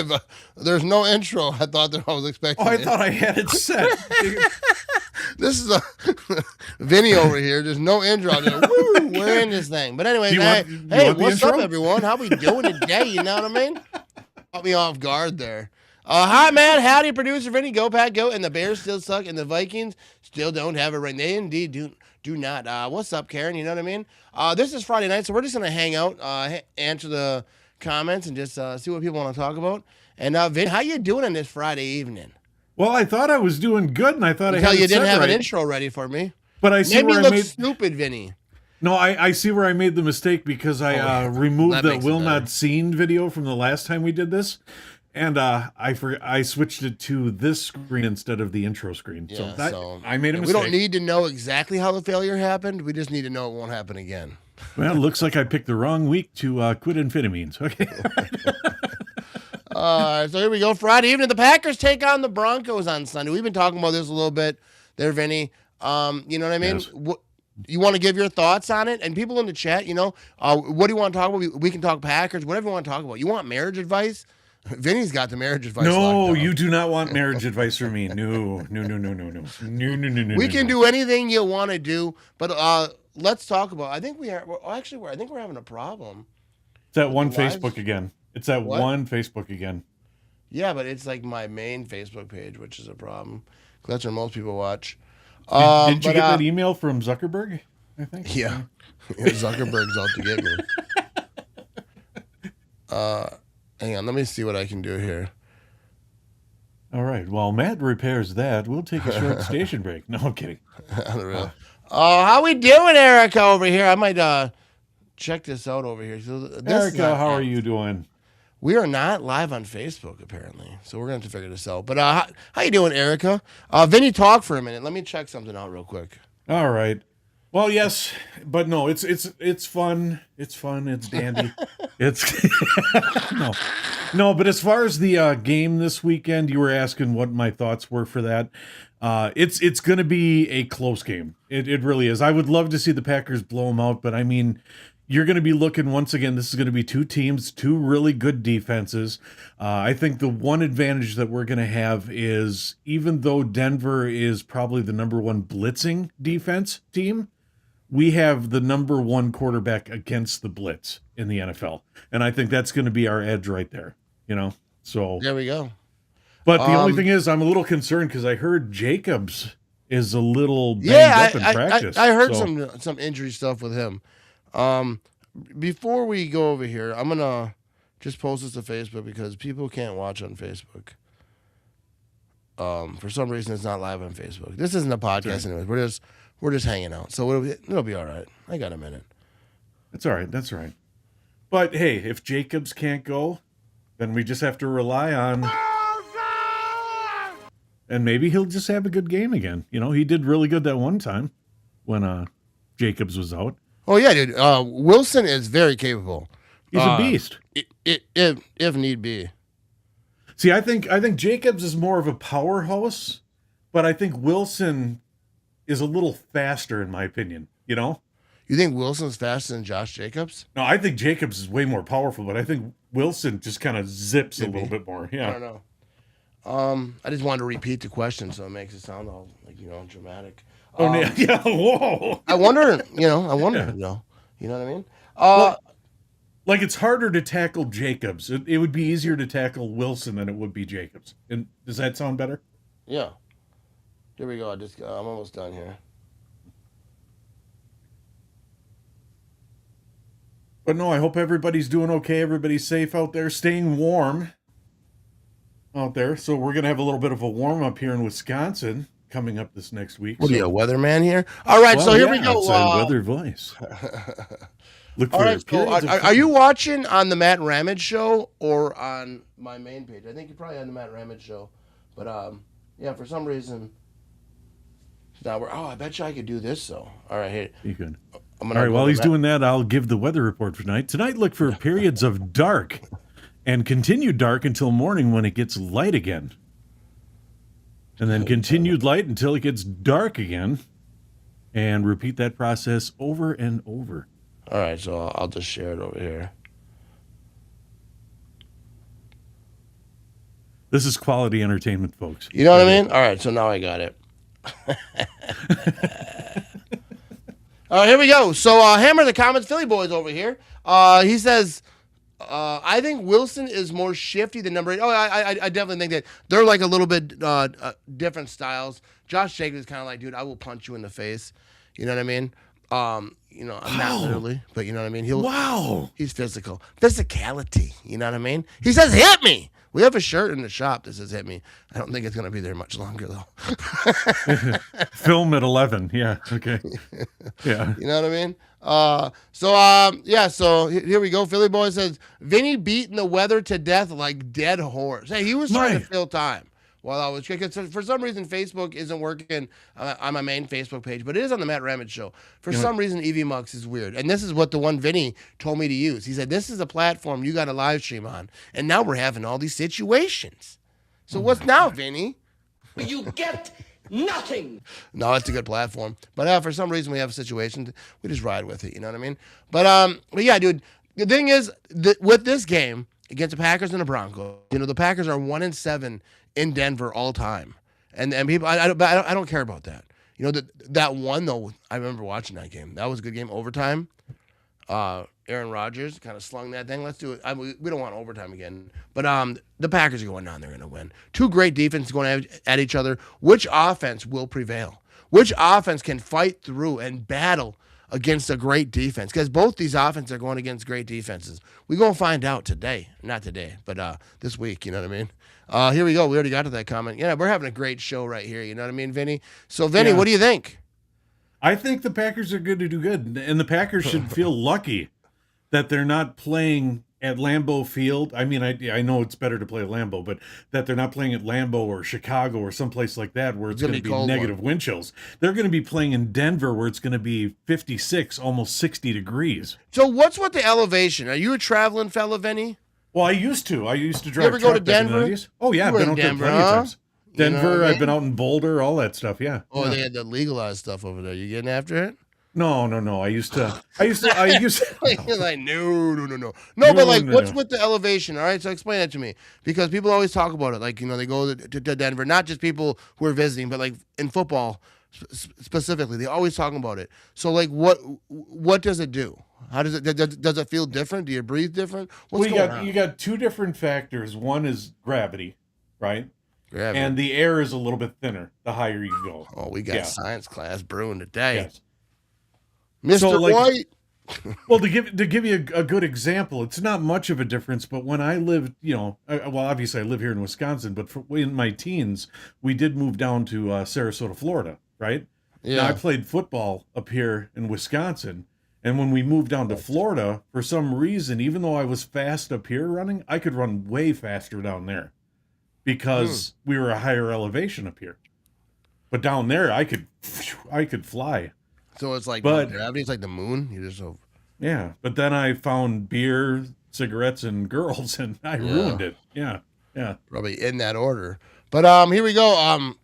live. There's no intro. I thought that I was expecting. Oh, I thought I had it set. This is a Vinny over here. There's no intro. Woo, we're in this thing. But anyways, hey, what's up, everyone? How we doing today? You know what I mean? Caught me off guard there. Hi, man. Howdy, producer Vinny. Go, Pat, go. And the Bears still suck, and the Vikings still don't have it right. They indeed do not. What's up, Karen? You know what I mean? This is Friday night, so we're just going to hang out, answer the comments, and just see what people want to talk about. And, Vin, how you doing on this Friday evening? Well, I thought I was doing good, and I thought Until I had you it didn't set have right. an intro ready for me. But I see Maybe where you I look made stupid, Vinny. No, I see where I made the mistake because I removed That the makes it Will better. Not Seen video from the last time we did this. And I switched it to this screen instead of the intro screen. Yeah, so I made a we mistake. don't need to know exactly how the failure happened. We just need to know it won't happen again. Well, it looks like I picked the wrong week to quit amphetamines. Okay. So here we go. Friday evening, the Packers take on the Broncos on Sunday. We've been talking about this a little bit there, Vinny. You know what I mean? Yes. You want to give your thoughts on it? And people in the chat, what do you want to talk about? We can talk Packers, whatever you want to talk about. You want marriage advice? Vinny's got the marriage advice. No, you do not want marriage advice from me. No. We can do anything you want to do, but let's talk about. I think we're having a problem. It's that one the lives. Facebook again. It's that What? one Facebook again. Yeah, but it's like my main Facebook page, which is a problem. That's where most people watch. Did you get that email from Zuckerberg? I think. Yeah. Zuckerberg's out to get me. Hang on, let me see what I can do here. All right. While Matt repairs that, we'll take a short station break. No, I'm kidding. Unreal. How we doing, Erica, over here? I might check this out over here. So this is Erica, not- how are you doing? We are not live on Facebook, apparently. So we're going to have to figure this out. But how you doing, Erica? Vinny, talk for a minute. Let me check something out real quick. All right. Well, yes, but no, it's fun. It's fun. It's dandy. It's no. But as far as the game this weekend, you were asking what my thoughts were for that. It's going to be a close game. It really is. I would love to see the Packers blow them out, but I mean, you're going to be looking once again. This is going to be two teams, two really good defenses. I think the one advantage that we're going to have is even though Denver is probably the number one blitzing defense team, we have the number one quarterback against the blitz in the NFL. And I think that's going to be our edge right there, So There we go. But the only thing is I'm a little concerned because I heard Jacobs is a little banged up in practice. I heard so. some injury stuff with him. Before we go over here, I'm gonna just post this to Facebook because people can't watch on Facebook. For some reason, it's not live on Facebook. This isn't a podcast, anyways. We're just hanging out, so it'll be all right. I got a minute. That's all right. That's all right. But hey, if Jacobs can't go, then we just have to rely on. And maybe he'll just have a good game again. He did really good that one time when Jacobs was out. Oh yeah, dude. Wilson is very capable. He's a beast. If need be. See, I think Jacobs is more of a powerhouse, but I think Wilson is a little faster in my opinion. You think Wilson's faster than Josh Jacobs? No, I think Jacobs is way more powerful, but I think Wilson just kind of zips a little bit more. Yeah. I don't know. I just wanted to repeat the question so it makes it sound all dramatic. Yeah. Whoa. I wonder. You know what I mean? Like it's harder to tackle Jacobs. It would be easier to tackle Wilson than it would be Jacobs. And does that sound better? Yeah. Here we go. I'm almost done here. But no, I hope everybody's doing okay. Everybody's safe out there, staying warm out there. So we're going to have a little bit of a warm up here in Wisconsin coming up this next week. What are you, a weatherman here? All right, so here we go. It's a weather voice. Look for all right, so periods of are you watching on the Matt Ramage show or on my main page? I think you're probably on the Matt Ramage show. But yeah, for some reason. Now I bet you I could do this though. All right, here. You could. All right, while he's doing that, I'll give the weather report for tonight. Tonight, look for periods of dark and continued dark until morning when it gets light again. And then continued light until it gets dark again. And repeat that process over and over. All right, so I'll just share it over here. This is quality entertainment, folks. You know what I mean? All right, so now I got it. All right, here we go. So Hammer the Comments, Philly Boys over here. He says, I think Wilson is more shifty than number 8. Oh, I definitely think that they're like a little bit different styles. Josh Jacobs is kind of like, dude, I will punch you in the face. You know what I mean? You know, I'm not literally, but you know what I mean? He's physical. Physicality, you know what I mean? He says, hit me. We have a shirt in the shop that says hit me. I don't think it's going to be there much longer, though. Film at 11. Yeah. Okay. Yeah. You know what I mean? So here we go. Philly Boy says, Vinny beating the weather to death like dead horse. Hey, he was trying to fill time while I was, because for some reason Facebook isn't working on my main Facebook page, but it is on the Matt Ramage Show. For some reason, EV Mux is weird. And this is what the one Vinny told me to use. He said, this is a platform you got a live stream on. And now we're having all these situations. So what's now, Vinny? You get nothing. No, it's a good platform. But for some reason, we have a situation. We just ride with it. You know what I mean? But yeah, dude, the thing is, with this game against the Packers and the Broncos, you know, the Packers are 1-7 in Denver all time. And people, I don't care about that. You know, that one, though, I remember watching that game. That was a good game. Overtime. Aaron Rodgers kind of slung that thing. Let's do it. We don't want overtime again. But the Packers are going down. They're going to win. Two great defenses going at each other. Which offense will prevail? Which offense can fight through and battle against a great defense? Because both these offenses are going against great defenses. We're going to find out today. Not today, but this week. You know what I mean? Here we go. We already got to that comment. Yeah, we're having a great show right here. You know what I mean, Vinny? So, Vinny, what do you think? I think the Packers are good to do good. And the Packers should feel lucky that they're not playing at Lambeau Field. I mean, I know it's better to play at Lambeau, but that they're not playing at Lambeau or Chicago or someplace like that where it's going to be negative wind chills. They're going to be playing in Denver where it's going to be 56, almost 60 degrees. So what's with the elevation? Are you a traveling fella, Vinny? Well, I used to drive. You ever go to Denver? Oh, yeah, I've been out there plenty of times. Denver, You know what I mean? I've been out in Boulder, all that stuff, yeah. Oh, yeah. They had the legalized stuff over there. You getting after it? No. I used to. You're like, no. But like, what's with the elevation? All right, so explain that to me, because people always talk about it. Like, you know, they go to Denver, not just people who are visiting, but like in football specifically, they're always talking about it. So like, what does it do? How does it? Does it feel different? Do you breathe different? You got two different factors. One is gravity, right? Gravity. And the air is a little bit thinner the higher you go. Oh, we got science class brewing today. Yes. Mr. White. Well, to give you a good example, it's not much of a difference, but when I lived, you know, well, obviously I live here in Wisconsin, but in my teens, we did move down to Sarasota, Florida, right? Yeah. Now, I played football up here in Wisconsin, and when we moved down to Florida, for some reason, even though I was fast up here running, I could run way faster down there because we were a higher elevation up here. But down there, I could fly. So it's like gravity. It's like the moon. You just yeah. But then I found beer, cigarettes, and girls, and I ruined it. Yeah. Probably in that order. But here we go.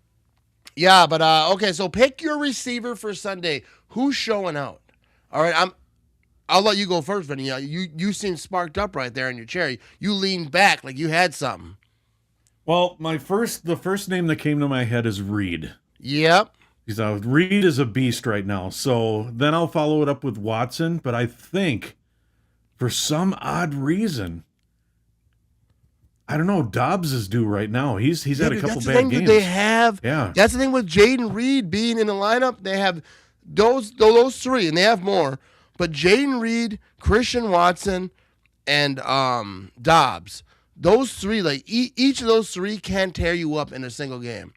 Okay. So pick your receiver for Sunday. Who's showing out? All right. I'll let you go first, Vinny. You seem sparked up right there in your chair. You leaned back like you had something. Well, the first name that came to my head is Reed. Yep. Reed is a beast right now. So then I'll follow it up with Watson. But I think for some odd reason, I don't know, Dobbs is due right now. He's had a couple bad games. They have. Yeah. That's the thing with Jaden Reed being in the lineup. They have those three, and they have more. But Jaden Reed, Christian Watson, and Dobbs. Those three, like each of those three can tear you up in a single game.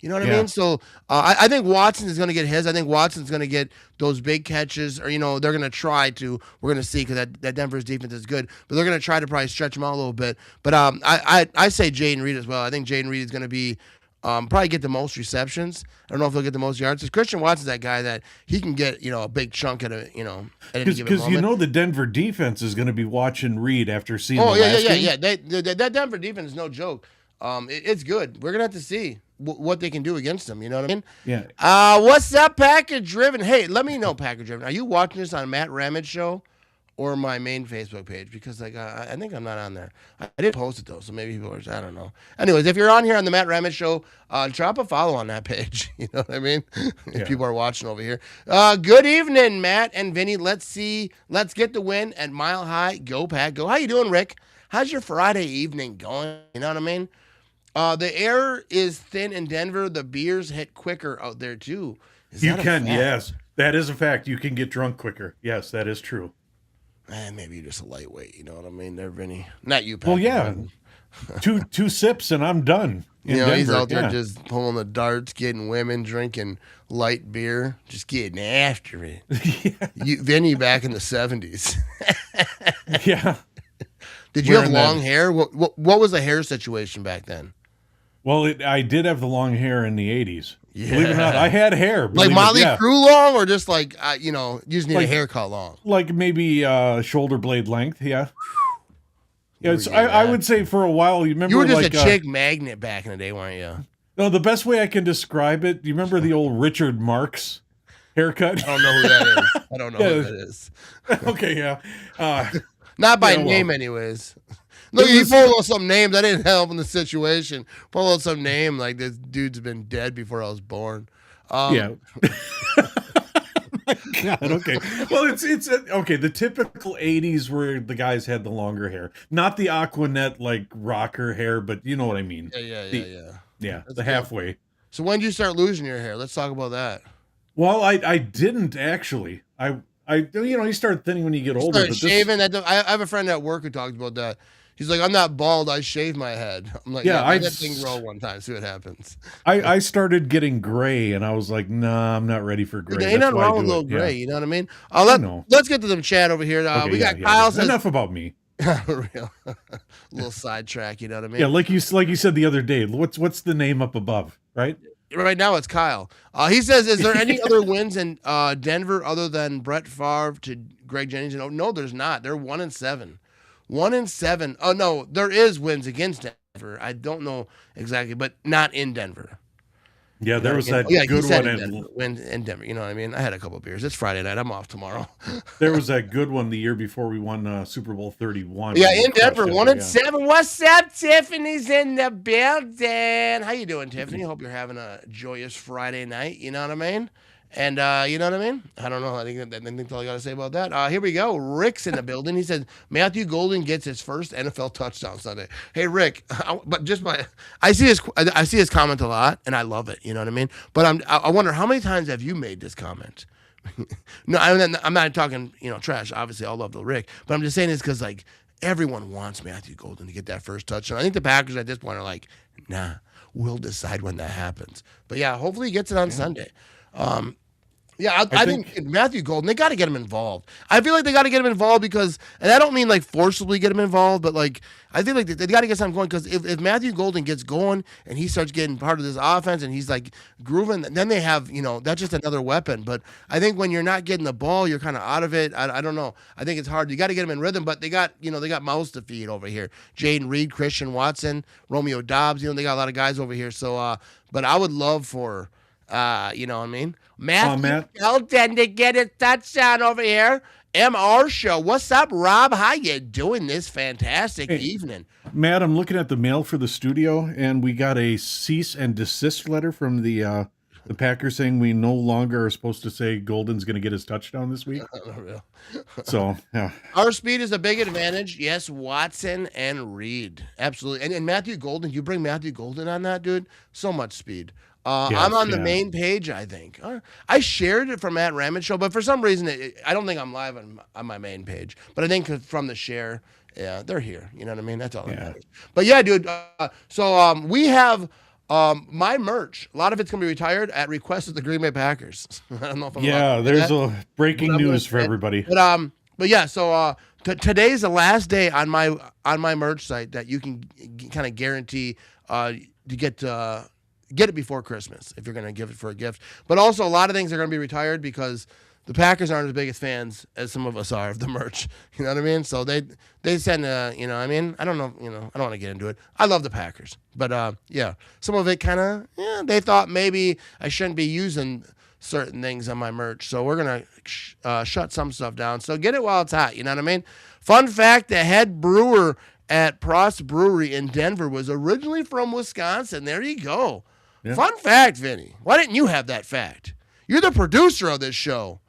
You know what I mean? So I think Watson is going to get his. I think Watson's going to get those big catches, or, you know, they're going to try to. We're going to see, because that Denver's defense is good, but they're going to try to probably stretch him out a little bit. But I say Jaden Reed as well. I think Jaden Reed is going to be probably get the most receptions. I don't know if he'll get the most yards. Because Christian Watson's that guy that he can get, you know, a big chunk at any given moment. Because you know the Denver defense is going to be watching Reed after seeing. Yeah. That Denver defense is no joke. It's good. We're gonna have to see what they can do against them. You know what I mean? Yeah. What's up, Package Driven? Hey, let me know, Package Driven. Are you watching this on Matt Ramage Show, or my main Facebook page because I think I'm not on there. I did post it though, so maybe people are. I don't know. Anyways, if you're on here on the Matt Ramage Show, drop a follow on that page. You know what I mean? If people are watching over here. Good evening, Matt and Vinny. Let's get the win at Mile High. Go Pack, go. How you doing, Rick? How's your Friday evening going? You know what I mean? The air is thin in Denver. The beers hit quicker out there too. You can, yes. That is a fact. You can get drunk quicker. Yes, that is true. Maybe you're just a lightweight. You know what I mean, there, Vinny. Not you, Pat. Well, yeah. two sips and I'm done. You know, Denver. He's out there just pulling the darts, getting women, drinking light beer, just getting after it. Vinny back in the 70s. Yeah. Did you have long hair? What was the hair situation back then? Well, I did have the long hair in the 80s. Yeah. Believe it or not, I had hair. Like Motley Crue long, or just like, you just need a haircut long? Like maybe shoulder blade length, yeah. Yeah, I would say for a while, you remember. You were just a chick magnet back in the day, weren't you? No, the best way I can describe it, do you remember the old Richard Marx haircut? I don't know who that is. I don't know who that is. Okay, yeah. Not by name, anyways. Look, you pulled out some names. I didn't help in the situation. Pull out some name like this dude's been dead before I was born. Yeah. God, okay. Well, it's okay. The typical 80s where the guys had the longer hair, not the Aquanet like rocker hair, but you know what I mean. Yeah. The halfway. So when did you start losing your hair? Let's talk about that. Well, I didn't actually. You start thinning when you get older. But shaving. I have a friend at work who talked about that. He's like, I'm not bald. I shave my head. I'm like, yeah, let that thing grow one time. See what happens. I started getting gray, and I was like, nah, I'm not ready for gray. There ain't nothing wrong with a little gray. You know what I mean? Let's get to them chat over here. We got Kyle says enough about me. Real little sidetrack. You know what I mean? Yeah, like you said the other day. What's the name up above? Right. Right now it's Kyle. He says, is there any other wins in Denver other than Brett Favre to Greg Jennings? No, there's not. They're 1-7. 1-7. Oh no, there is wins against Denver. I don't know exactly, but not in Denver. Yeah, there was that good one in Denver. You know what I mean? I had a couple of beers. It's Friday night. I'm off tomorrow. There was that good one the year before we won Super Bowl 31. Yeah, in Denver, 1-7. What's up? Tiffany's in the building. How you doing, Tiffany? Hope you're having a joyous Friday night. You know what I mean? And you know what I mean? I don't know. I think that's all I got to say about that. Here we go. Rick's in the building. He said Matthew Golden gets his first NFL touchdown Sunday. Hey, Rick, I see his comment a lot, and I love it. You know what I mean? But I wonder how many times have you made this comment? No, I'm not talking trash. Obviously, I love the Rick, but I'm just saying this because like everyone wants Matthew Golden to get that first touchdown. I think the Packers at this point are like, nah, we'll decide when that happens. But yeah, hopefully he gets it on Sunday. I think Matthew Golden, they got to get him involved. I feel like they got to get him involved because, and I don't mean like forcibly get him involved, but like I feel like they got to get something going because if Matthew Golden gets going and he starts getting part of this offense and he's like grooving, then they have, that's just another weapon. But I think when you're not getting the ball, you're kind of out of it. I don't know. I think it's hard. You got to get him in rhythm, but they got mouths to feed over here. Jaden Reed, Christian Watson, Romeo Dobbs, they got a lot of guys over here. So, but I would love for, you know what I mean? Matthew Golden to get a touchdown over here. MR Show. What's up, Rob? How you doing this fantastic evening? Matt, I'm looking at the mail for the studio, and we got a cease and desist letter from the Packers saying we no longer are supposed to say Golden's going to get his touchdown this week. So, yeah. Our speed is a big advantage. Yes, Watson and Reed. Absolutely. And Matthew Golden, you bring Matthew Golden on that, dude? So much speed. I'm on the main page, I think. I shared it from Matt Ramage Show, but for some reason, I don't think I'm live on my main page. But I think from the share, yeah, they're here. You know what I mean? That's all that matters. But yeah, dude. So we have my merch. A lot of it's going to be retired at request of the Green Bay Packers. I don't know if I'm there's a breaking news for everybody. But yeah, so today's the last day on my merch site that you can kind of guarantee to get it before Christmas if you're going to give it for a gift. But also a lot of things are going to be retired because the Packers aren't as biggest fans as some of us are of the merch. You know what I mean? So they send you know what I mean? I don't know, I don't want to get into it. I love the Packers. But yeah, some of it kind of they thought maybe I shouldn't be using certain things on my merch. So we're going to shut some stuff down. So get it while it's hot. You know what I mean? Fun fact, the head brewer at Prost Brewery in Denver was originally from Wisconsin. There you go. Yeah. Fun fact, Vinny. Why didn't you have that fact? You're the producer of this show.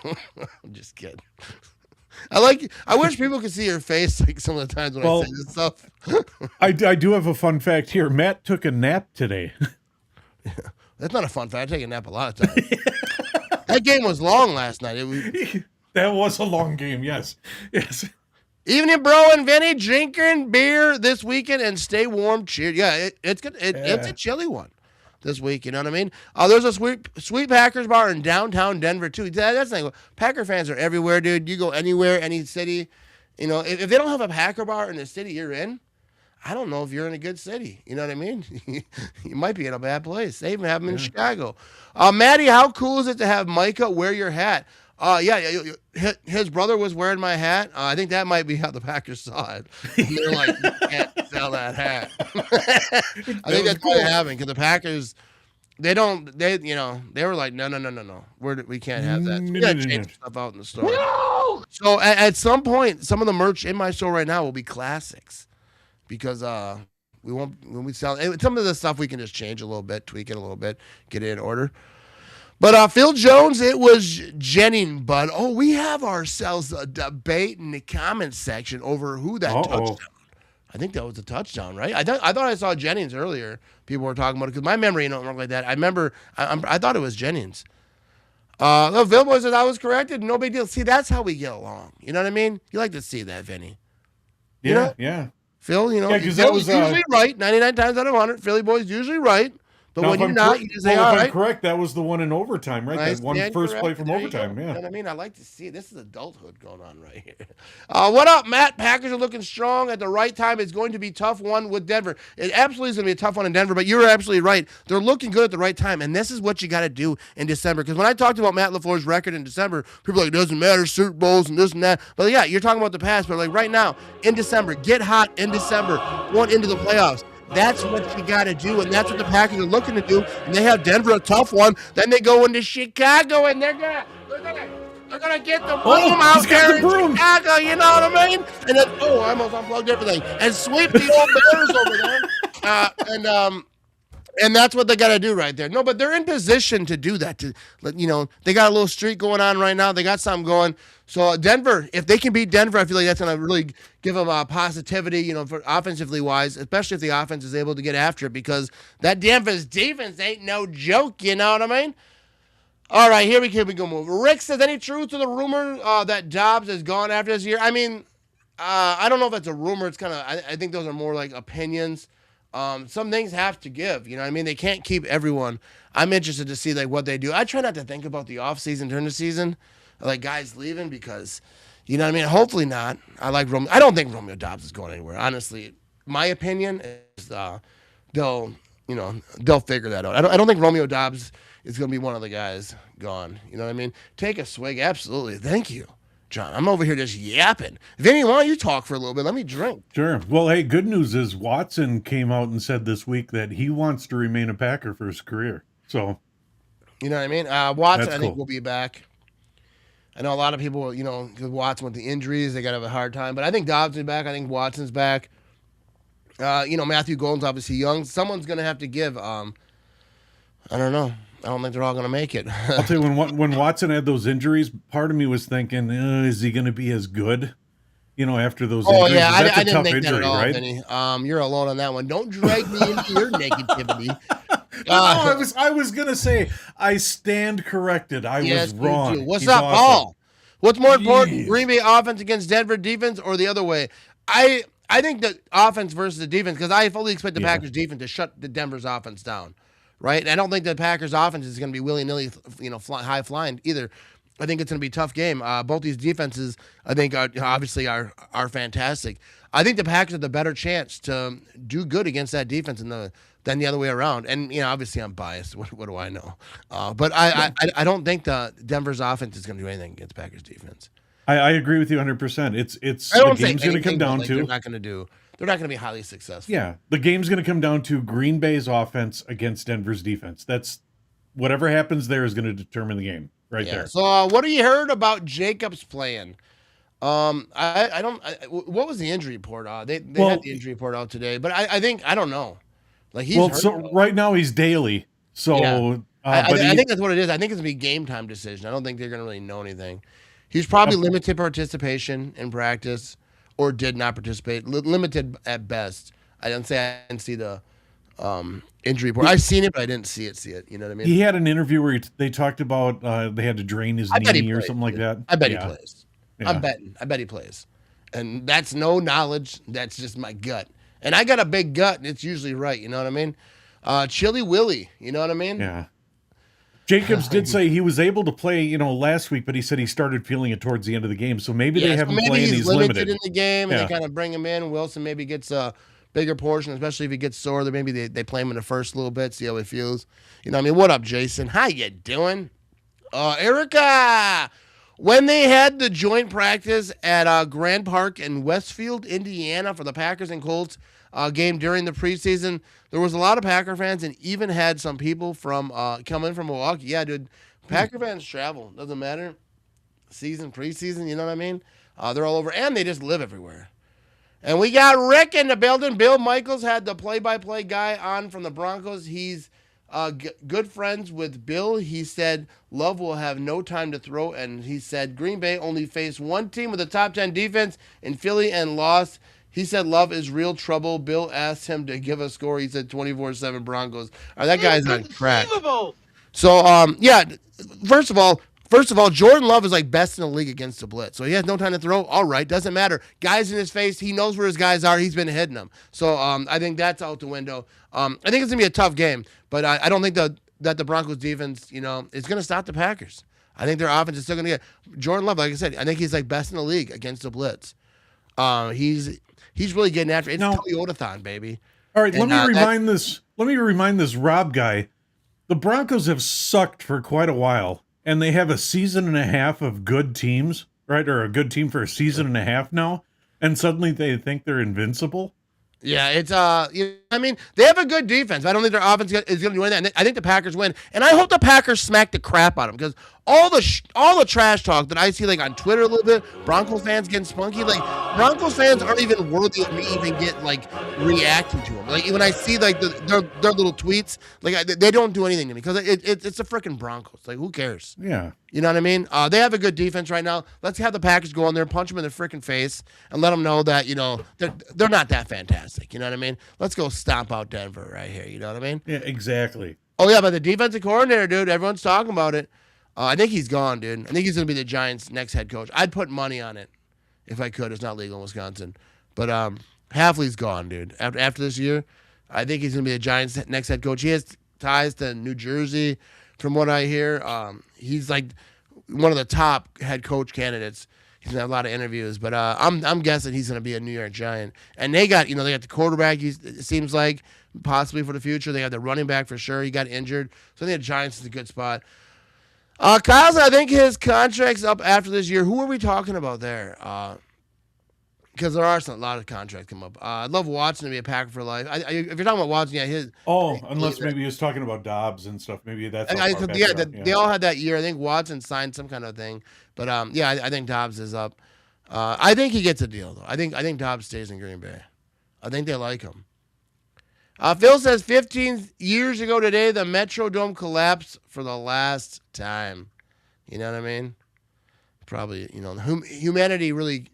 I'm just kidding. I wish people could see your face like some of the times when I say this stuff. I do have a fun fact here. Matt took a nap today. Yeah, that's not a fun fact. I take a nap a lot of times. That game was long last night. That was a long game, yes. Yes. Evening, bro, and Vinny, drinking beer this weekend and stay warm. Cheers. Yeah, it's good. It's a chilly one this week. You know what I mean? There's a sweet Packers bar in downtown Denver too. That's the thing. Packer fans are everywhere, dude. You go anywhere, any city. You know, if they don't have a Packer bar in the city you're in, I don't know if you're in a good city. You know what I mean? You might be in a bad place. They even have them in Chicago. Maddie, how cool is it to have Micah wear your hat? Yeah, his brother was wearing my hat. I think that might be how the Packers saw it. And they're like, you can't sell that hat. I think that's what happened because the Packers, they were like, no. We can't have that. So we got to change stuff out in the store. No! So at some point, some of the merch in my store right now will be classics because we won't, when we sell some of the stuff we can just change a little bit, tweak it a little bit, get it in order. But Phil Jones, it was Jennings, bud. Oh, we have ourselves a debate in the comments section over who that touchdown. I think that was a touchdown, right? I thought I saw Jennings earlier. People were talking about it because my memory don't work like that. I remember I thought it was Jennings. Phil Boy says I was corrected. No big deal. See, that's how we get along. You know what I mean? You like to see that, Vinny. You know? Yeah. Phil, because that was usually right. 99 times out of 100, Philly Boy's usually right. But when you're not, you just say, all right. Correct, that was the one in overtime, right? That one first play from overtime, yeah. You know what I mean? I like to see it. This is adulthood going on right here. What up, Matt? Packers are looking strong at the right time. It's going to be a tough one with Denver. It absolutely is going to be a tough one in Denver, but you're absolutely right. They're looking good at the right time, and this is what you got to do in December. Because when I talked about Matt LaFleur's record in December, people are like, it doesn't matter, Super Bowls and this and that. But yeah, you're talking about the past, but like right now, in December, get hot in December, going into the playoffs. That's what you got to do, and that's what the Packers are looking to do. And they have Denver a tough one. Then they go into Chicago, and they're gonna get the broom out there in Chicago. You know what I mean? And then I almost unplugged everything and sweep the old Bears over there. And that's what they got to do right there. No, but they're in position to do that. They got a little streak going on right now. They got something going. So Denver, if they can beat Denver, I feel like that's going to really give them a positivity, for offensively wise, especially if the offense is able to get after it because that Denver's defense ain't no joke. You know what I mean? All right, here we go. Move. Rick says, any truth to the rumor that Dobbs is gone after this year? I mean, I don't know if that's a rumor. It's kind of, I think those are more like opinions. Some things have to give, you know what I mean? They can't keep everyone. I'm interested to see like what they do. I try not to think about the offseason during the season, like guys leaving because, you know what I mean? Hopefully not. I don't think Romeo Dobbs is going anywhere. Honestly, my opinion is they'll figure that out. I don't think Romeo Dobbs is going to be one of the guys gone. You know what I mean? Take a swig. Absolutely. Thank you, John. I'm over here just yapping. Vinny, why don't you talk for a little bit? Let me drink. Sure. Well, hey, good news is Watson came out and said this week that he wants to remain a Packer for his career. So, you know what I mean? Watson, I think, will be back. I know a lot of people, because Watson with the injuries, they got to have a hard time. But I think Dobbs is back. I think Watson's back. Matthew Golden's obviously young. Someone's going to have to give. I don't know. I don't think they're all going to make it. I'll tell you, when Watson had those injuries, part of me was thinking, is he going to be as good? After those injuries. Oh, yeah, I didn't think that at all, right? Vinny. You're alone on that one. Don't drag me into your negativity. I was going to say, I stand corrected. I was wrong. What's up, awesome. Paul? What's more important, Green Bay offense against Denver defense or the other way? I think the offense versus the defense, because I fully expect the Packers defense to shut the Denver's offense down. Right? And I don't think the Packers offense is going to be willy-nilly, high flying either. I think it's going to be a tough game. Both these defenses, I think, are fantastic. I think the Packers have the better chance to do good against that defense than the other way around. And obviously, I'm biased. What do I know? But I don't think the Denver's offense is going to do anything against Packers defense. I agree with you 100%. It's the game's going to come down to. They're not going to be highly successful. Yeah, the game's going to come down to Green Bay's offense against Denver's defense. That's whatever happens there is going to determine the game right there. So what have you heard about Jacobs playing? I don't. What was the injury report? They had the injury report out today, but I think I don't know. Like he's hurt. So right now he's daily. So yeah. I think that's what it is. I think it's gonna be a game time decision. I don't think they're gonna really know anything. He's probably limited participation in practice, or did not participate. Limited at best. I didn't see the injury report. I've seen it, but I didn't see it. You know what I mean? He had an interview where they talked about they had to drain his knee or something like that. I bet he plays. Yeah. I'm betting. I bet he plays. And that's no knowledge. That's just my gut. And I got a big gut, and it's usually right. You know what I mean? Chilly Willy. You know what I mean? Yeah. Jacobs did say he was able to play, last week, but he said he started feeling it towards the end of the game. So maybe they have him playing. He's limited in the game, and they kind of bring him in. Wilson maybe gets a bigger portion, especially if he gets sore. Then maybe they play him in the first little bit, see how he feels. You know what I mean? What up, Jason? How you doing? Erica, when they had the joint practice at Grand Park in Westfield, Indiana for the Packers and Colts game during the preseason, there was a lot of Packer fans and even had some people from coming from Milwaukee. Yeah, dude, Packer fans travel. Doesn't matter. Season, preseason, you know what I mean? They're all over, and they just live everywhere. And we got Rick in the building. Bill Michaels had the play-by-play guy on from the Broncos. He's good friends with Bill. He said Love will have no time to throw, and he said Green Bay only faced one team with a top 10 defense in Philly and lost. He said Love is real trouble. Bill asked him to give a score. He said 24-7 Broncos. That guy's on crack. So, yeah, first of all, Jordan Love is like best in the league against the blitz. So he has no time to throw. All right, doesn't matter. Guys in his face, he knows where his guys are. He's been hitting them. So I think that's out the window. I think it's going to be a tough game, but I don't think that the Broncos defense, is going to stop the Packers. I think their offense is still going to get Jordan Love. Like I said, I think he's like best in the league against the blitz. He's really getting after it. It's Toyotathon, baby. All right, let me remind this Rob guy. The Broncos have sucked for quite a while, and they have a season and a half of good teams, right? Or a good team for a season and a half now, and suddenly they think they're invincible. Yeah, it's they have a good defense. I don't think their offense is going to do anything. I think the Packers win, and I hope the Packers smack the crap out of them because all the trash talk that I see like on Twitter a little bit, Broncos fans getting spunky. Like Broncos fans aren't even worthy of me even reacting to them. Like when I see like their little tweets, like they don't do anything to me because it's the freaking Broncos. Like who cares? Yeah. You know what I mean? They have a good defense right now. Let's have the Packers go in there, punch them in the freaking face, and let them know that, they're not that fantastic. You know what I mean? Let's go stomp out Denver right here. You know what I mean? Yeah, exactly. Oh, yeah, but the defensive coordinator, dude, everyone's talking about it. I think he's gone, dude. I think he's going to be the Giants' next head coach. I'd put money on it if I could. It's not legal in Wisconsin. But Hafley's gone, dude. After this year, I think he's going to be the Giants' next head coach. He has ties to New Jersey, from what I hear. He's like one of the top head coach candidates. He's gonna have a lot of interviews, but I'm guessing he's gonna be a New York Giant. And they got the quarterback. It seems like possibly for the future. They have the running back for sure. He got injured, so I think the Giants is a good spot. Kyle's, I think his contract's up after this year. Who are we talking about there? Because there are a lot of contracts come up. I'd love Watson to be a Packer for life. If you're talking about Watson, yeah, unless maybe he was talking about Dobbs and stuff. Maybe that's they all had that year. I think Watson signed some kind of thing, but I think Dobbs is up. I think he gets a deal though. I think Dobbs stays in Green Bay. I think they like him. Phil says 15 years ago today, the Metrodome collapsed for the last time. You know what I mean? Probably, humanity really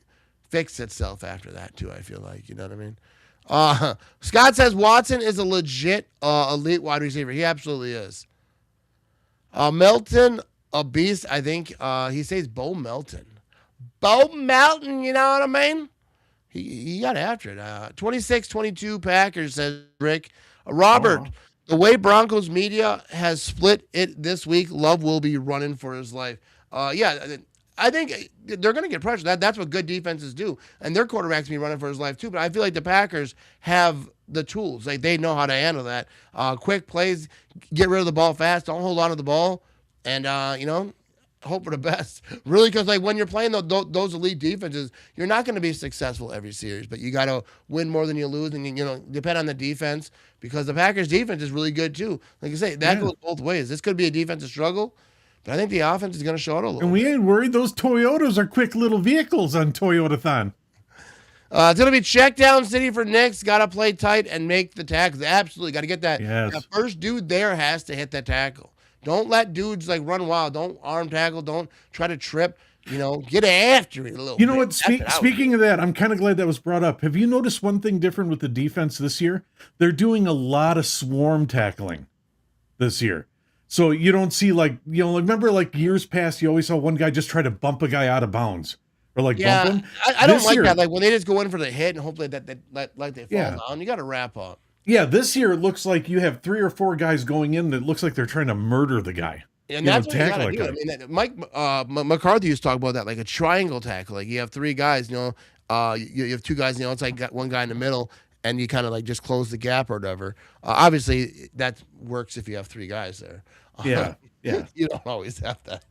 fixed itself after that too, I feel like. You know what I mean? Scott says Watson is a legit elite wide receiver. He absolutely is. Melton, a beast, I think. He says Bo Melton. Bo Melton, you know what I mean? He got after it. 26-22 Packers, says Rick. Robert, the way Broncos media has split it this week, Love will be running for his life. I think they're going to get pressure. That's what good defenses do. And their quarterback's be running for his life too. But I feel like the Packers have the tools. Like they know how to handle that. Quick plays, get rid of the ball fast, don't hold on to the ball. And, hope for the best. Really, because like when you're playing those elite defenses, you're not going to be successful every series, but you got to win more than you lose, and you know depend on the defense because the Packers' defense is really good too. Like I say, that goes both ways. This could be a defensive struggle, but I think the offense is going to show it a little. And we ain't worried. Those Toyotas are quick little vehicles on Toyotathon. It's going to be check down city for Knicks. Got to play tight and make the tackles. Absolutely. Got to get that. Yes. That first dude there has to hit that tackle. Don't let dudes like run wild. Don't arm tackle. Don't try to trip. You know, get after it a little bit. You know what? Speaking of that, I'm kind of glad that was brought up. Have you noticed one thing different with the defense this year? They're doing a lot of swarm tackling this year. So you don't see remember like years past, you always saw one guy just try to bump a guy out of bounds. Or like bump him. I don't like that. Like when they just go in for the hit and hopefully that they fall down. You got to wrap up. Yeah, this year it looks like you have 3 or 4 guys going in that looks like they're trying to murder the guy. And that's what you got to do. I mean, Mike McCarthy used to talk about that, like a triangle tackle. Like you have 3 guys, you have 2 guys on the outside, got 1 guy in the middle, and you kind of like just close the gap or whatever. Obviously, that works if you have 3 guys there. Yeah. You don't always have that.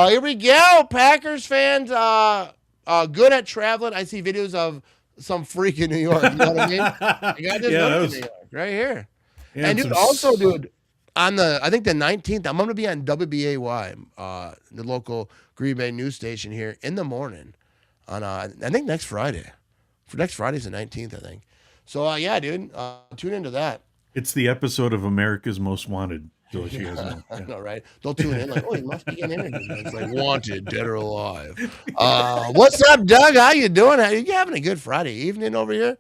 Here we go, Packers fans. Good at traveling. I see videos of some freak in New York. You know what I mean? I got this in New York right here. Yeah, and dude, also, dude, on I think the 19th, I'm going to be on WBAY, the local Green Bay news station here in the morning on I think next Friday. For next Friday's the 19th, I think. So yeah, dude, tune into that. It's the episode of America's Most Wanted. So you guys know. I know, right? They'll tune in like, oh, he must be an interview. It's like wanted, dead or alive. What's up, Doug? How you doing? Are you having a good Friday evening over here?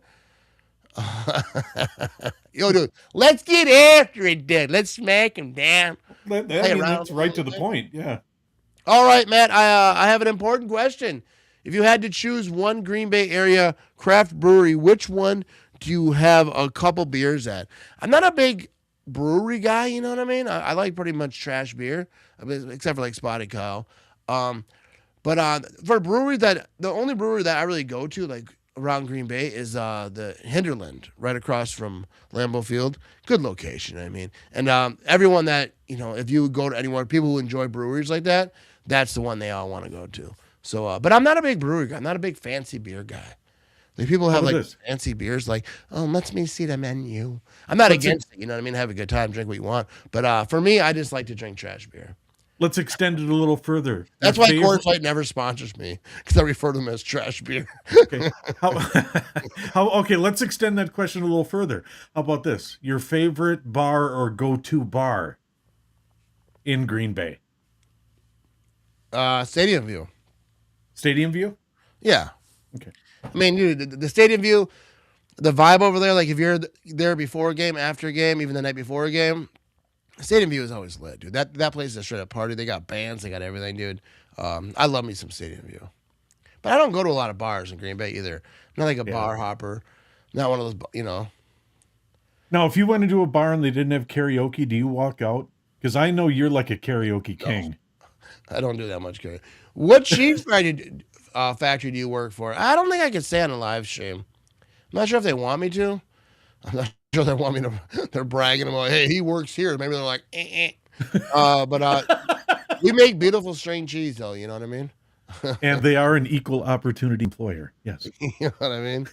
Yo, dude, let's get after it, Doug. Let's smack him down. That's right to the point. Yeah. All right, Matt. I have an important question. If you had to choose one Green Bay area craft brewery, which one do you have a couple beers at? I'm not a big brewery guy, you know what I mean? I like pretty much trash beer, except for like Spotted Cow. But for breweries the only brewery that I really go to like around Green Bay is the Hinterland, right across from Lambeau Field. Good location, I mean. And everyone that, if you go to anywhere, people who enjoy breweries like that, that's the one they all want to go to. So, but I'm not a big brewery guy. I'm not a big fancy beer guy. Like people have like fancy beers, like, oh, let me see the menu. I'm not against it, you know what I mean? Have a good time, drink what you want. But for me, I just like to drink trash beer. Let's extend it a little further. That's why Coors Light never sponsors me, because I refer to them as trash beer. Okay. Okay, let's extend that question a little further. How about this? Your favorite bar or go-to bar in Green Bay? Stadium View. Stadium View? Yeah. Okay. I mean, dude, the Stadium View, the vibe over there, like if you're there before a game, after a game, even the night before a game, Stadium View is always lit, dude. That place is a straight up party. They got bands, they got everything, dude. I love me some Stadium View. But I don't go to a lot of bars in Green Bay either. I'm not like a bar hopper. Not one of those, Now, if you went into a bar and they didn't have karaoke, do you walk out? Because I know you're like a karaoke king. I don't do that much karaoke. What cheese factory do you work for? I don't think I can say on a live stream. I'm not sure if they want me to. I'm not sure they want me to. They're bragging about, hey, he works here. Maybe they're like, But we make beautiful string cheese, though. You know what I mean? And they are an equal opportunity employer. Yes. You know what I mean?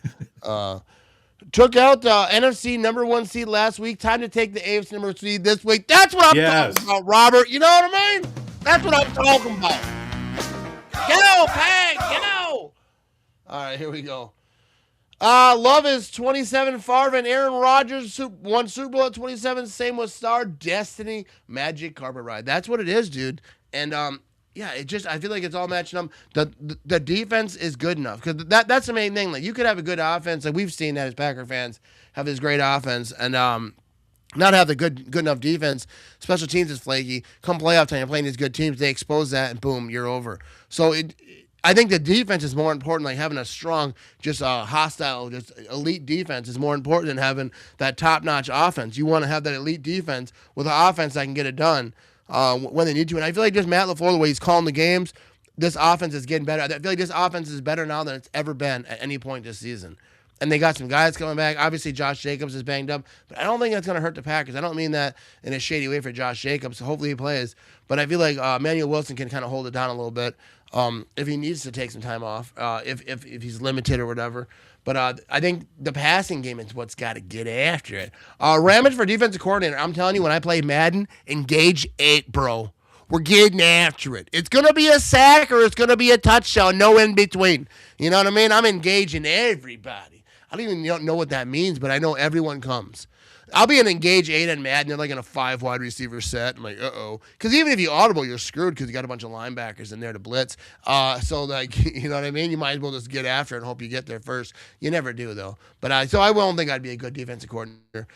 Took out NFC number 1 seed last week. Time to take the AFC number 1 seed this week. That's what I'm talking about, Robert. You know what I mean? That's what I'm talking about. Go, Peg, go! All right, here we go. Love is 27. Favre and Aaron Rodgers won Super Bowl at 27. Same with Star Destiny Magic Carpet Ride. That's what it is, dude. And I feel like it's all matching up. The defense is good enough because that's the main thing. Like you could have a good offense, like we've seen that as Packer fans have this great offense, and not have the good enough defense. Special teams is flaky. Come playoff time, you're playing these good teams, they expose that, and boom, you're over. So I think the defense is more important. Like having a strong, just hostile, just elite defense is more important than having that top-notch offense. You want to have that elite defense with an offense that can get it done when they need to. And I feel like just Matt LaFleur, the way he's calling the games, this offense is getting better. I feel like this offense is better now than it's ever been at any point this season. And they got some guys coming back. Obviously, Josh Jacobs is banged up, but I don't think that's going to hurt the Packers. I don't mean that in a shady way for Josh Jacobs. Hopefully he plays. But I feel like Emmanuel Wilson can kind of hold it down a little bit if he needs to take some time off, if he's limited or whatever. But I think the passing game is what's got to get after it. Ramage for defensive coordinator. I'm telling you, when I play Madden, engage 8, bro. We're getting after it. It's going to be a sack or it's going to be a touchdown. No in between. You know what I mean? I'm engaging everybody. I don't even know what that means, but I know everyone comes. I'll be an engage 8 on Madden. They're like in a 5 wide receiver set. I'm like, uh-oh. Because even if you audible, you're screwed because you got a bunch of linebackers in there to blitz. So, like, you know what I mean? You might as well just get after it and hope you get there first. You never do, though. But so I won't think I'd be a good defensive coordinator.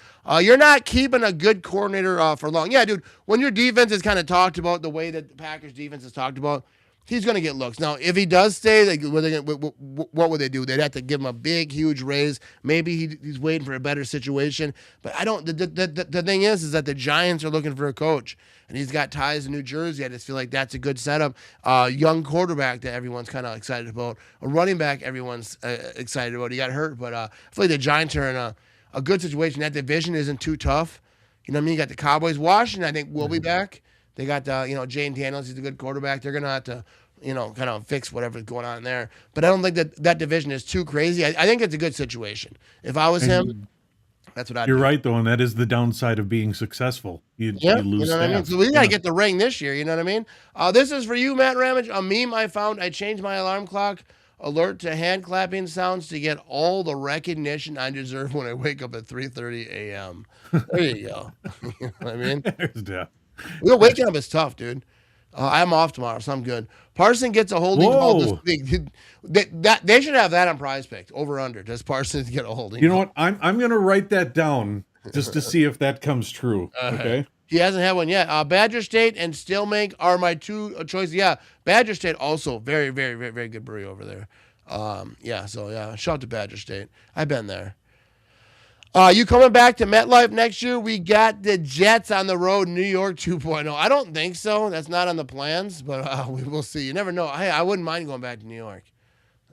You're not keeping a good coordinator for long. Yeah, dude, when your defense is kind of talked about the way that the Packers defense is talked about, he's going to get looks. Now, if he does stay, like, what would they do? They'd have to give him a big, huge raise. Maybe he's waiting for a better situation. But I don't. The thing is that the Giants are looking for a coach, and he's got ties in New Jersey. I just feel like that's a good setup. Young quarterback that everyone's kind of excited about. A running back everyone's excited about. He got hurt, but I feel like the Giants are in a good situation. That division isn't too tough. You know what I mean? You got the Cowboys. Washington, I think, will be back. They got, Jane Daniels. He's a good quarterback. They're going to have to, kind of fix whatever's going on there. But I don't think that division is too crazy. I think it's a good situation. If I was him, that's what I'd do. You're right, though, and that is the downside of being successful. You lose you know staff. what I mean? So we got to get the ring this year. You know what I mean? This is for you, Matt Ramage. A meme I found. I changed my alarm clock alert to hand clapping sounds to get all the recognition I deserve when I wake up at 3:30 a.m. There you go. You know what I mean? There's death. Waking up is tough, dude. I'm off tomorrow, so I'm good. Parson gets a holding call this week. They should have that on Prize Picks. Over under. Does Parsons get a holding call? You know what? I'm going to write that down just to see if that comes true. Okay. He hasn't had one yet. Badger State and Stillmink are my two choices. Yeah, Badger State also very, very, very, very good brewery over there. Shout out to Badger State. I've been there. You coming back to MetLife next year? We got the Jets on the road, New York 2.0. I don't think so. That's not on the plans, but we will see. You never know. Hey, I wouldn't mind going back to New York.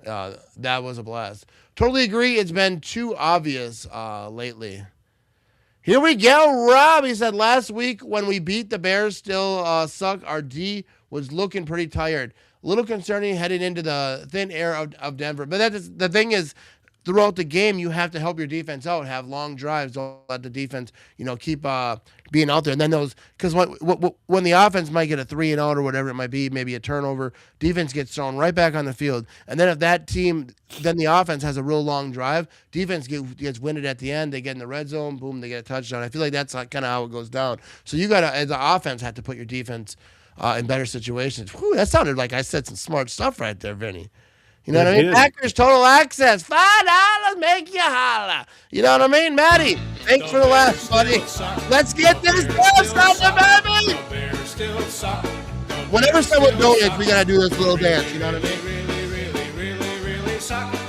That was a blast. Totally agree. It's been too obvious lately. Here we go, Rob. He said last week when we beat the Bears still suck. Our D was looking pretty tired. A little concerning heading into the thin air of Denver. But the thing is, throughout the game, you have to help your defense out, have long drives, don't let the defense, keep being out there. And then because when the offense might get a 3-and-out or whatever it might be, maybe a turnover, defense gets thrown right back on the field. And then if that team, then the offense has a real long drive, defense gets winded at the end, they get in the red zone, boom, they get a touchdown. I feel like that's kind of how it goes down. So you got to, as an offense, have to put your defense in better situations. Whew, that sounded like I said some smart stuff right there, Vinny. You know what I mean? Packers Total Access, $5, make you holla. You know what I mean? Maddie, thanks for the laugh, buddy. Let's get this dance on the baby. Whenever someone donates, we got to do this little dance. You know what I mean?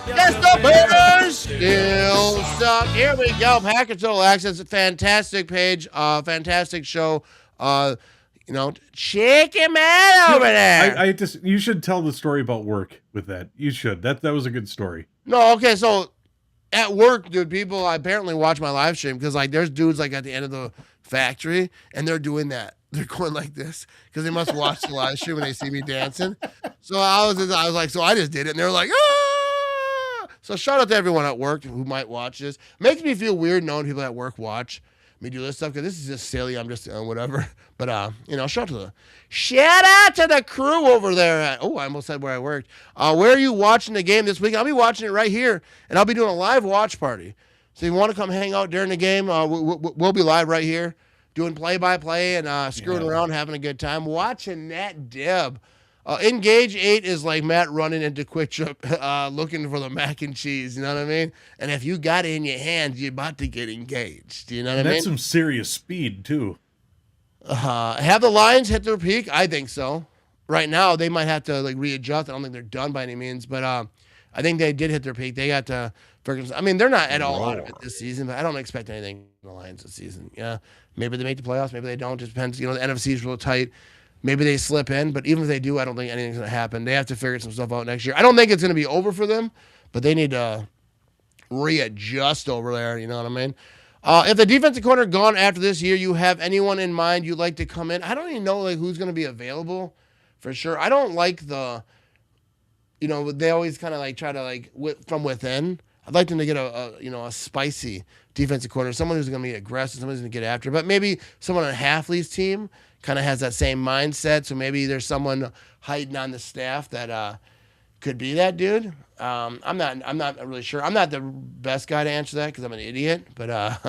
Yes, the Bears still suck. Here we go. Packers Total Access, fantastic page, fantastic show. Chicken man over there. You should tell the story about work with that. You should. That was a good story. No, okay, so at work, dude, people apparently watch my live stream because there's dudes at the end of the factory and they're doing that. They're going like this because they must watch the live stream when they see me dancing. So I was like, so I just did it, and they're like, ah! So shout out to everyone at work who might watch this. Makes me feel weird knowing people at work watch me do this stuff because this is just silly. I'm just whatever. But shout out to the crew over there. I almost said where I worked. Where are you watching the game this week? I'll be watching it right here, and I'll be doing a live watch party. So if you want to come hang out during the game, we'll be live right here, doing play-by-play and screwing around, having a good time, watching that Deb. Engage 8 is like Matt running into Quick Trip looking for the mac and cheese, you know what I mean? And if you got it in your hands, you're about to get engaged, you know what I mean? That's some serious speed, too. Have the Lions hit their peak? I think so. Right now, they might have to readjust. I don't think they're done by any means, but I think they did hit their peak. They got Ferguson. I mean, they're not at all out of it this season, but I don't expect anything from the Lions this season. Yeah, maybe they make the playoffs, maybe they don't. It just depends. The NFC is real tight. Maybe they slip in, but even if they do, I don't think anything's going to happen. They have to figure some stuff out next year. I don't think it's going to be over for them, but they need to readjust over there. You know what I mean? If the defensive coordinator gone after this year, you have anyone in mind you'd like to come in? I don't even know like who's going to be available for sure. I don't like they always kind of like try to like from within. I'd like them to get a spicy defensive coordinator, someone who's going to be aggressive, someone who's going to get after. But maybe someone on Halfley's team kind of has that same mindset. So maybe there's someone hiding on the staff that could be that dude. I'm not really sure. I'm not the best guy to answer that because I'm an idiot. But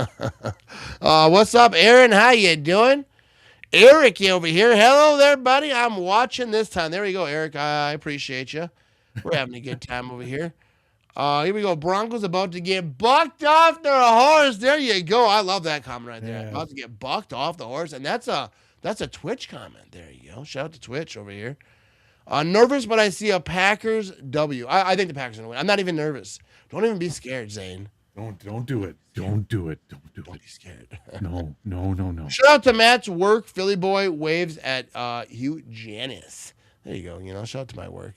what's up, Aaron? How you doing? Eric over here. Hello there, buddy. I'm watching this time. There we go, Eric. I appreciate you. We're having a good time over here. Here we go. Broncos about to get bucked off their horse. There you go. I love that comment right there. Yeah. About to get bucked off the horse, and that's a Twitch comment. There you go. Shout out to Twitch over here. Nervous, but I see a Packers W. I think the Packers are gonna win. I'm not even nervous. Don't even be scared, Zane. Don't do it. Don't do it. Don't be scared. No. Shout out to Matt's work. Philly boy waves at Hugh Janis. There you go. Shout out to my work.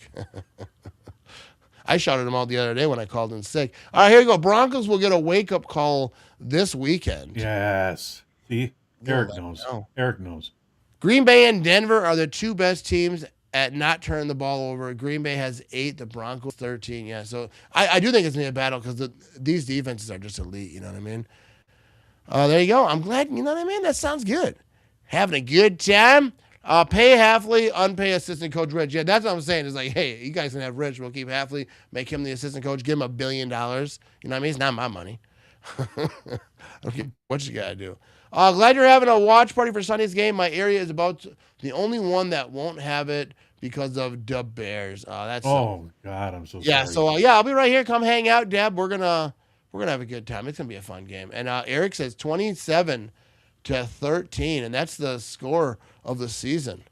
I shouted him out the other day when I called in sick. All right, here we go. Broncos will get a wake-up call this weekend. Yes. See? Eric knows. Eric knows. Green Bay and Denver are the two best teams at not turning the ball over. Green Bay has 8, the Broncos 13. Yeah, so I do think it's going to be a battle because these defenses are just elite. You know what I mean? There you go. I'm glad. You know what I mean? That sounds good. Having a good time. Pay Halfley, unpay assistant coach Rich. Yeah, that's what I'm saying. It's like, hey, you guys can have Rich. We'll keep Halfley, make him the assistant coach, give him $1 billion. You know what I mean? It's not my money. Okay, what you got to do? Glad you're having a watch party for Sunday's game. My area is about the only one that won't have it because of the Bears. God, I'm so sorry. Yeah, so I'll be right here. Come hang out, Deb. We're gonna have a good time. It's gonna be a fun game. And Eric says 27-13, and that's the score of the season.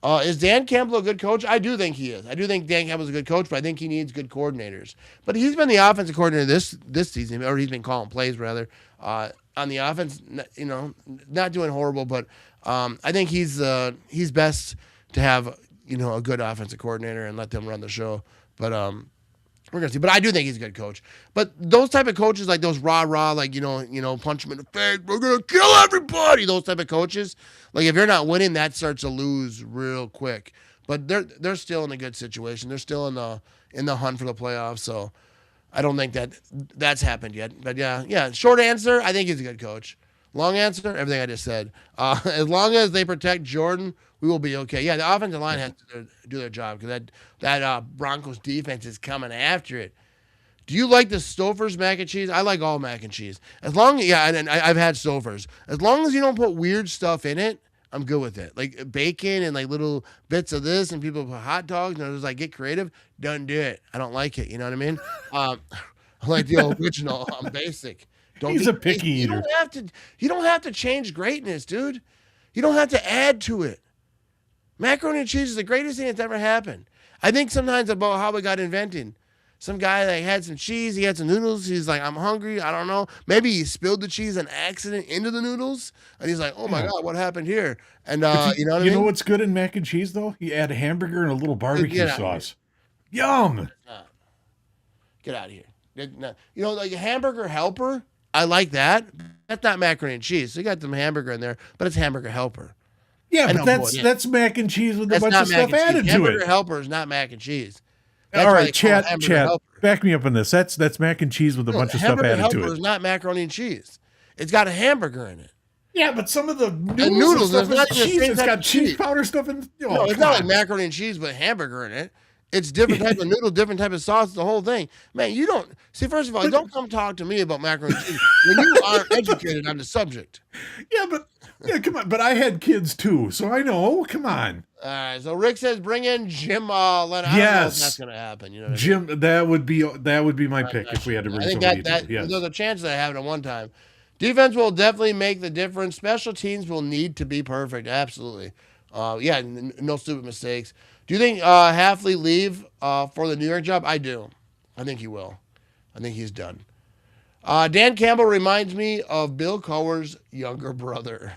Is Dan Campbell a good coach? I do think he is. I do think Dan Campbell's a good coach, but I think he needs good coordinators. But he's been the offensive coordinator this season, or he's been calling plays rather. On the offense, not doing horrible, but I think he's best to have a good offensive coordinator and let them run the show. But we're gonna see. But I do think he's a good coach. But those type of coaches, like those rah, like punch him in the face, we're gonna kill everybody. Those type of coaches, like if you're not winning, that starts to lose real quick. But they're still in a good situation. They're still in the hunt for the playoffs. So I don't think that's happened yet. But yeah. Short answer, I think he's a good coach. Long answer, everything I just said. As long as they protect Jordan, we will be okay. Yeah, the offensive line has to do their job because that Broncos defense is coming after it. Do you like the Stouffer's mac and cheese? I like all mac and cheese. And I've had Stouffer's. As long as you don't put weird stuff in it, I'm good with it. Like bacon and like little bits of this, and people put hot dogs, and I was like, get creative. Don't do it. I don't like it. You know what I mean? I like the original. I'm basic. He's a picky eater. You don't have to change greatness, dude. You don't have to add to it. Macaroni and cheese is the greatest thing that's ever happened. I think sometimes about how it got invented. Some guy that had some cheese, he had some noodles. He's like, I'm hungry. I don't know. Maybe he spilled the cheese on accident into the noodles, and he's like, oh my God, what happened here? And you know what I mean? You know what's good in mac and cheese though? You add a hamburger and a little barbecue sauce. Yum. Get out of here. Like a hamburger helper. I like that. That's not macaroni and cheese. So you got some hamburger in there, but it's hamburger helper. Yeah, but that's mac and cheese with a bunch of stuff added to it. Hamburger helper is not mac and cheese. That's all right, Chad, back me up on this. That's mac and cheese with a bunch of stuff added to it. Hamburger helper is not macaroni and cheese. It's got a hamburger in it. Yeah, but some of the noodles and stuff is cheese. It's got cheese powder stuff in. No, it's not like macaroni and cheese with hamburger in it. It's different type of noodle, different type of sauce, the whole thing. Man, you don't see. First of all, don't come talk to me about macaroni and cheese when you aren't educated on the subject. Come on. But I had kids too, so I know. Come on. All right. So Rick says bring in Jim Leonard. I don't know if that's going to happen. You know, Jim. I mean? That would be my pick if we had to bring somebody. There's a chance that I have it at one time. Defense will definitely make the difference. Special teams will need to be perfect. Absolutely. No stupid mistakes. Do you think Halfley leave for the New York job? I do. I think he will. I think he's done. Dan Campbell reminds me of Bill Cowher's younger brother.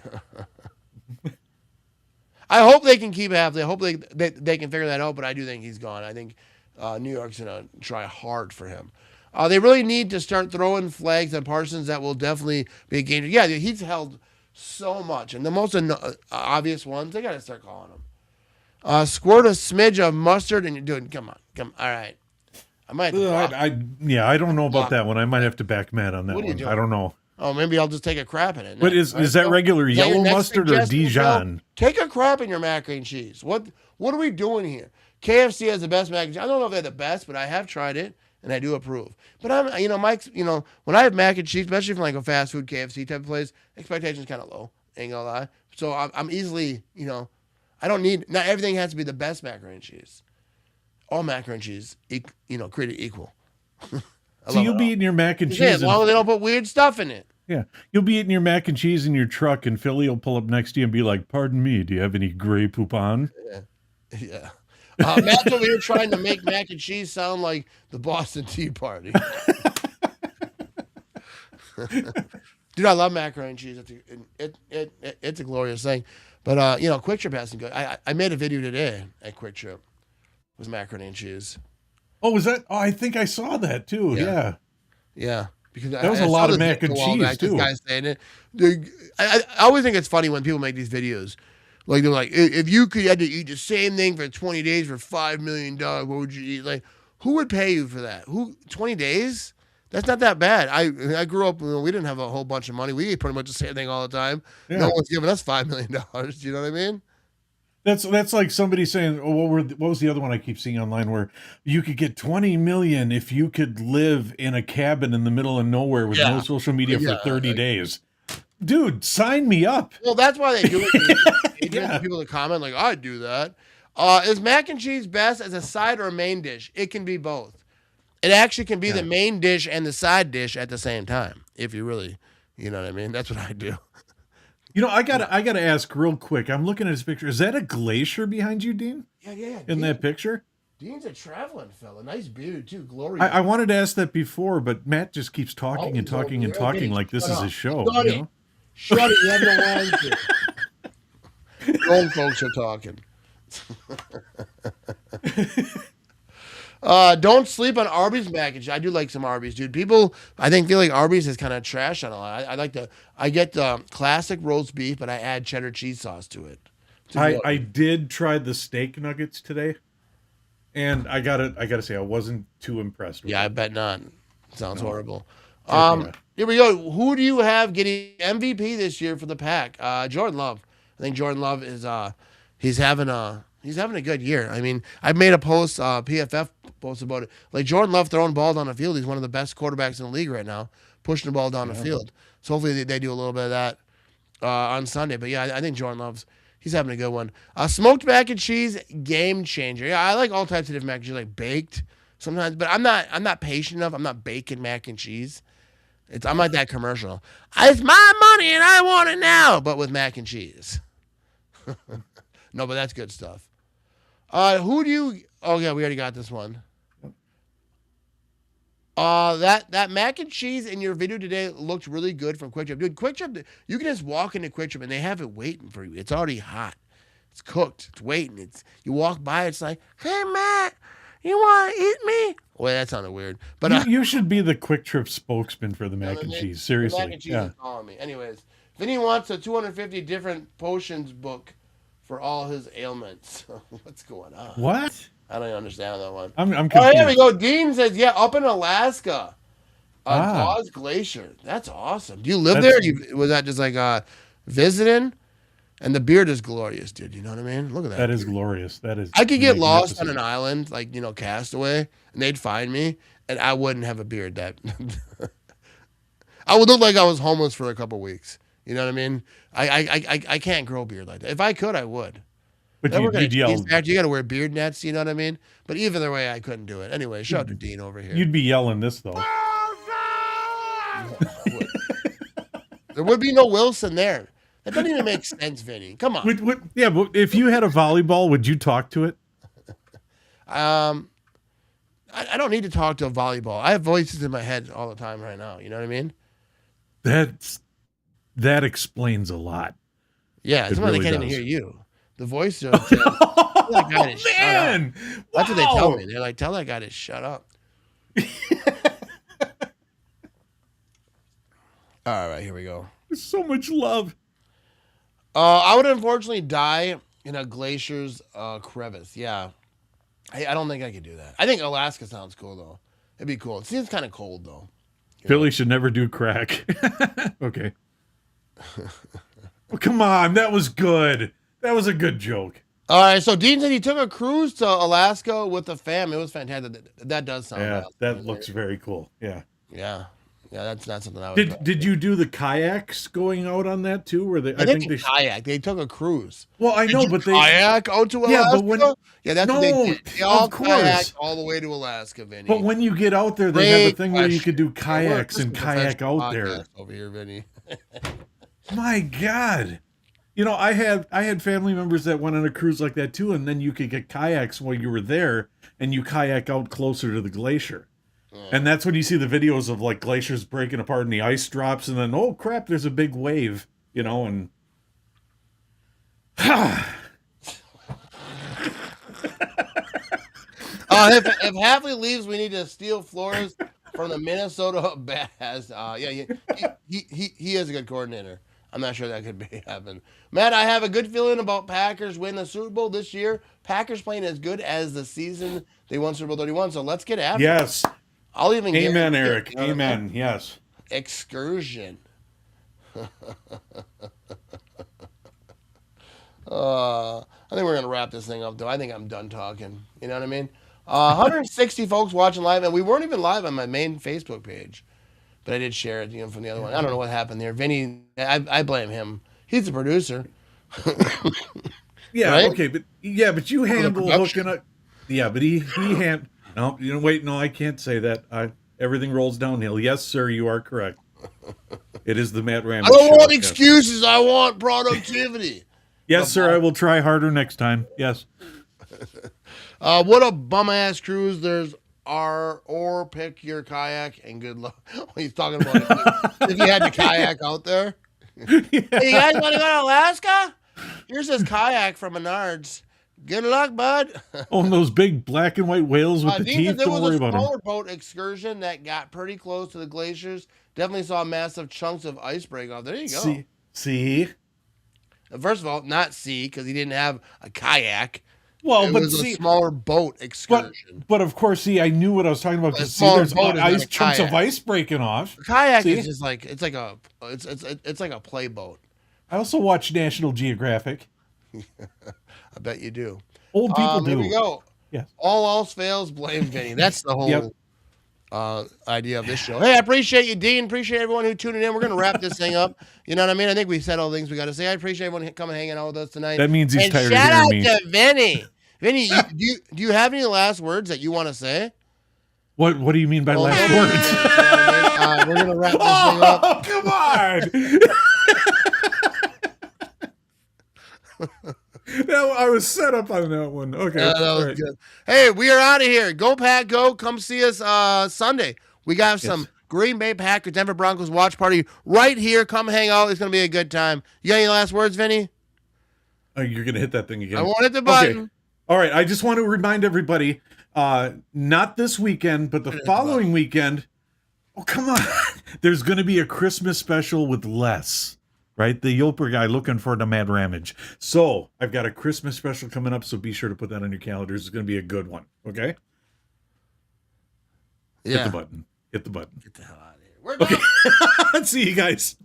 I hope they can keep Halfley. I hope they can figure that out, but I do think he's gone. I think New York's going to try hard for him. They really need to start throwing flags at Parsons that will definitely be a game. Yeah, he's held so much. And the most obvious ones, they got to start calling him. Squirt a smidge of mustard and you're doing, come on. All right. I might I don't know about that one. I might have to back Matt on that one. I don't know. Oh, maybe I'll just take a crap in it. But is that regular yellow mustard or Dijon? Take a crap in your macaroni and cheese. What are we doing here? KFC has the best mac and cheese. I don't know if they're the best, but I have tried it and I do approve. But Mike's, when I have mac and cheese, especially from like a fast food KFC type of place, expectations kind of low. Ain't gonna lie. So I'm easily, I don't need. Not everything has to be the best macaroni and cheese. All macaroni and cheese, created equal. So you'll be eating your mac and cheese. As long as they don't put weird stuff in it. Yeah. You'll be eating your mac and cheese in your truck, and Philly will pull up next to you and be like, "Pardon me, do you have any Grey Poupon?" Yeah. Matt's over here trying to make mac and cheese sound like the Boston Tea Party. Dude, I love macaroni and cheese. It's a glorious thing. But, Quick Trip has some good. I made a video today at Quick Trip. Was macaroni and cheese. Oh, was that? Oh, I think I saw that too. Yeah. Because that was a lot of mac and cheese too. This guy's saying it. I always think it's funny when people make these videos. Like they're like, if you had to eat the same thing for 20 days for $5 million, what would you eat? Like, who would pay you for that? 20 days? That's not that bad. I grew up, we didn't have a whole bunch of money. We ate pretty much the same thing all the time. Yeah. No one's giving us $5 million. Do you know what I mean? That's like somebody saying, "Oh, what was the other one I keep seeing online where you could get 20 million if you could live in a cabin in the middle of nowhere with no social media for 30 days." Dude, sign me up. Well, that's why they do it. They people to comment like, "I'd do that." Is mac and cheese best as a side or a main dish? It can be both. It actually can be the main dish and the side dish at the same time. If you really, you know what I mean. That's what I do. I gotta ask real quick. I'm looking at his picture. Is that a glacier behind you, Dean? Yeah. In that picture? Dean's a traveling fella. Nice beard too. Glorious. I wanted to ask that before, but Matt just keeps talking and talking and talking like this is his show. Shut it. You have no line to. Grown folks are talking. Don't sleep on Arby's mac and cheese. I do like some Arby's, dude. People, I think, feel like Arby's is kind of trash on a lot. I get the classic roast beef, but I add cheddar cheese sauce to it. I did try the steak nuggets today, and I gotta say I wasn't too impressed with it. I bet not. Sounds horrible. Here we go. Who do you have getting MVP this year for the Pack? Jordan Love. I think Jordan Love is he's having a good year. I mean, I made a post, PFF post about it. Like Jordan Love throwing the ball down the field. He's one of the best quarterbacks in the league right now, pushing the ball down the field. So hopefully they do a little bit of that on Sunday. But yeah, I think Jordan he's having a good one. Smoked mac and cheese, game changer. Yeah, I like all types of different mac and cheese, like baked sometimes. But I'm not patient enough. I'm not baking mac and cheese. I'm like that commercial. It's my money and I want it now, but with mac and cheese. No, but that's good stuff. Who do you? Oh yeah, we already got this one. That mac and cheese in your video today looked really good from Quick Trip. Dude, Quick Trip, you can just walk into Quick Trip and they have it waiting for you. It's already hot. It's cooked. It's waiting. You walk by, it's like, "Hey Matt, you want to eat me?" Wait, that sounded weird. But you should be the Quick Trip spokesman for the mac and cheese. Seriously, mac and cheese is calling me. Anyways, Vinny wants a 250 different potions book for all his ailments. What's going on? What? I don't even understand that one. I'm confused. Oh, here we go. Dean says, up in Alaska. Dawes Glacier. That's awesome. Do you live there? Was that just like visiting? And the beard is glorious, dude. You know what I mean? Look at that. That is glorious. That is. I could get lost on an island, like, Castaway, and they'd find me, and I wouldn't have a beard. I would look like I was homeless for a couple weeks. You know what I mean? I can't grow a beard like that. If I could, I would. But you'd yell. You got to wear beard nets. You know what I mean? But either way, I couldn't do it. Anyway, shout out to Dean over here. You'd be yelling this though. There would be no Wilson there. That doesn't even make sense, Vinny. Come on. But if you had a volleyball, would you talk to it? I don't need to talk to a volleyball. I have voices in my head all the time right now. You know what I mean? That explains a lot. Yeah, it's why they can't even hear you. The voice are tell that guy to shut up. That's what they tell me. They're like, tell that guy to shut up. All right, here we go. There's so much love. I would unfortunately die in a glacier's crevice. Yeah. I don't think I could do that. I think Alaska sounds cool, though. It'd be cool. It seems kind of cold, though. Philly should never do crack. Okay. Well, come on. That was good. That was a good joke. All right, so Dean said he took a cruise to Alaska with the fam. It was fantastic. That does sound awesome. That looks very cool. Yeah. Yeah. Yeah, that's not something I would Did you do the kayaks going out on that too? Where they I think they kayak. They took a cruise. Well, I know, but they kayak out to Alaska. Yeah, but when that's what they did. They all kayaked all the way to Alaska, Vinny. But when you get out there, they have a thing where you could do kayaks and kayak out there. Over here, Vinny. My God. You know, I had family members that went on a cruise like that too, and then you could get kayaks while you were there, and you kayak out closer to the glacier. And that's when you see the videos of like glaciers breaking apart and the ice drops, and then oh crap, there's a big wave, you know, and if Hafley leaves, we need to steal Flores from the Minnesota Baz. He is a good coordinator. I'm not sure that could be happen. Matt, I have a good feeling about Packers win the Super Bowl this year. Packers playing as good as the season they won Super Bowl 31. So let's get after it. Yes. I'll even Amen, Eric. Amen. Yes. Excursion. I think we're going to wrap this thing up, though. I think I'm done talking. You know what I mean? 160 folks watching live, and we weren't even live on my main Facebook page. But I did share it, from the other one. I don't know what happened there. Vinny, I blame him. He's the producer. Yeah, right? okay, but you handle hooking up. Yeah, but he no, wait, no, I can't say that. Everything rolls downhill. Yes, sir, you are correct. It is the Matt Ramage I don't want show, excuses. I want productivity. Yes, sir, I will try harder next time. Yes. What a bum-ass cruise. There's or pick your kayak and good luck. He's talking about if you had to kayak out there. Yeah. Hey, you guys want to go to Alaska? Here's this kayak from Menards. Good luck, bud. Oh, and those big black and white whales with the teeth. Don't worry about them. There was a smaller boat excursion that got pretty close to the glaciers. Definitely saw massive chunks of ice break off. There you go. See? First of all, not see, because he didn't have a kayak. Well, it was a smaller boat excursion. But of course, see, I knew what I was talking about. Because there's ice chunks of ice breaking off. A kayak is just like it's like a play boat. I also watch National Geographic. I bet you do. Old people do. Here we go. Yeah. All else fails, blame Vinny. That's the whole idea of this show. Hey, I appreciate you, Dean. Appreciate everyone who tuned in. We're going to wrap this thing up. You know what I mean? I think we said all the things we got to say. I appreciate everyone coming hanging out with us tonight. That means he's tired of hearing me. Shout out to Vinny. Vinny, do you have any last words that you want to say? What do you mean by last words? We're going to wrap this thing up. Oh, come on. No, I was set up on that one. Okay. That was good. Hey, we are out of here. Go Pack Go. Come see us Sunday. We got some Green Bay Packers, Denver Broncos watch party right here. Come hang out. It's going to be a good time. You got any last words, Vinny? Oh, you're going to hit that thing again. I won't hit the button. Okay. All right. I just want to remind everybody, not this weekend, but the following weekend. Oh, come on. There's going to be a Christmas special with Les. Right? The Yoper guy looking for the Mad Ramage. So I've got a Christmas special coming up, so be sure to put that on your calendars. It's going to be a good one. Okay? Yeah. Hit the button. Hit the button. Get the hell out of here. We're done. Okay. See you guys.